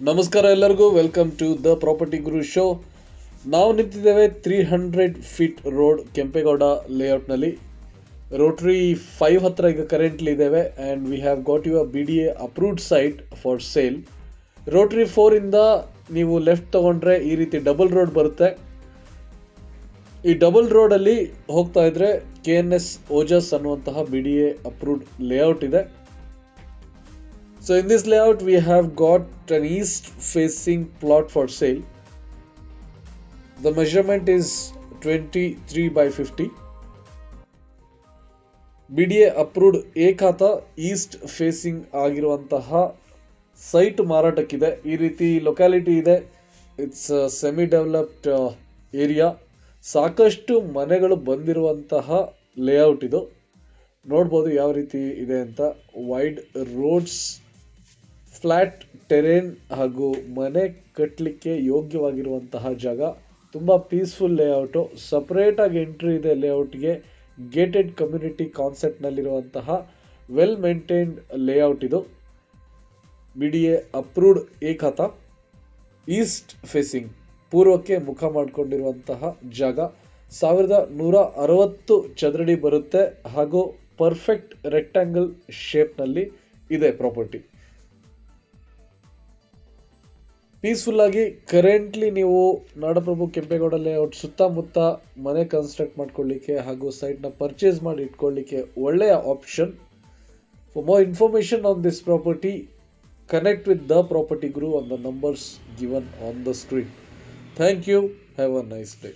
ನಮಸ್ಕಾರ ಎಲ್ಲರಿಗೂ, welcome to the property Guru show. ನಾವು ನಿಂತಿದ್ದೇವೆ 300 ಫೀಟ್ ರೋಡ್ ಕೆಂಪೇಗೌಡ ಲೇಔಟ್ನಲ್ಲಿ. ರೋಟ್ರಿ 5 ಹತ್ರ ಈಗ ಕರೆಂಟ್ಲಿ ಇದ್ದೇವೆ and we have got you BDA approved site for sale. Rotary 4 ಇಂದ ನೀವು ಲೆಫ್ಟ್ ತಗೊಂಡ್ರೆ ಈ ರೀತಿ ಡಬಲ್ ರೋಡ್ ಬರುತ್ತೆ. ಈ ಡಬಲ್ ರೋಡಲ್ಲಿ ಹೋಗ್ತಾ ಇದ್ರೆ KNS ಓಜಸ್ ಅನ್ನುವಂತಹ BDA ಅಪ್ರೂವ್ಡ್ ಲೇಔಟ್ ಇದೆ. So in this layout we have got an east facing plot for sale. The measurement is 23 by 50. BDA approved ಏಕಾತ ಈಸ್ಟ್ ಫೇಸಿಂಗ್ ಆಗಿರುವಂತಹ ಸೈಟ್ ಮಾರಾಟಕ್ಕಿದೆ. ಈ ರೀತಿ ಲೊಕ್ಯಾಲಿಟಿ ಇದೆ. It's semi developed area. ಸಾಕಷ್ಟು ಮನೆಗಳು ಬಂದಿರುವಂತಹ ಲೇಔಟ್ ಇದು. ನೋಡ್ಬೋದು ಯಾವ ರೀತಿ ಇದೆ ಅಂತ. ವೈಡ್ ರೋಡ್ಸ್, ಫ್ಲ್ಯಾಟ್ ಟೆರೇನ್ ಹಾಗೂ ಮನೆ ಕಟ್ಟಲಿಕ್ಕೆ ಯೋಗ್ಯವಾಗಿರುವಂತಹ ಜಾಗ. ತುಂಬ ಪೀಸ್ಫುಲ್ ಲೇಔಟು. ಸಪ್ರೇಟಾಗಿ ಎಂಟ್ರಿ ಇದೆ ಲೇಔಟ್ಗೆ. ಗೇಟೆಡ್ ಕಮ್ಯುನಿಟಿ ಕಾನ್ಸೆಪ್ಟ್ನಲ್ಲಿರುವಂತಹ ವೆಲ್ ಮೇಂಟೈನ್ಡ್ ಲೇಔಟ್ ಇದು. BDA ಅಪ್ರೂವ್ಡ್ ಏಕಾತ ಈಸ್ಟ್ ಫೇಸಿಂಗ್, ಪೂರ್ವಕ್ಕೆ ಮುಖ ಮಾಡಿಕೊಂಡಿರುವಂತಹ ಜಾಗ. 1160 ಚದರಡಿ ಬರುತ್ತೆ ಹಾಗೂ ಪರ್ಫೆಕ್ಟ್ ರೆಕ್ಟ್ಯಾಂಗಲ್ ಶೇಪ್ನಲ್ಲಿ ಇದೆ ಪ್ರಾಪರ್ಟಿ. ಪೀಸ್ಫುಲ್ ಆಗಿ ಕರೆಂಟ್ಲಿ ನೀವು ನಾಡಪ್ರಭು ಕೆಂಪೇಗೌಡ ಲೇಔಟ್ ಸುತ್ತಮುತ್ತ ಮನೆ ಕನ್ಸ್ಟ್ರಕ್ಟ್ ಮಾಡ್ಕೊಳ್ಳಿಕ್ಕೆ ಹಾಗೂ ಸೈಟ್ನ ಪರ್ಚೇಸ್ ಮಾಡಿ ಇಟ್ಕೊಳ್ಳಿಕ್ಕೆ ಒಳ್ಳೆಯ option. For more information on this property, connect with the property guru on the numbers given on the screen. Thank you. Have a nice day.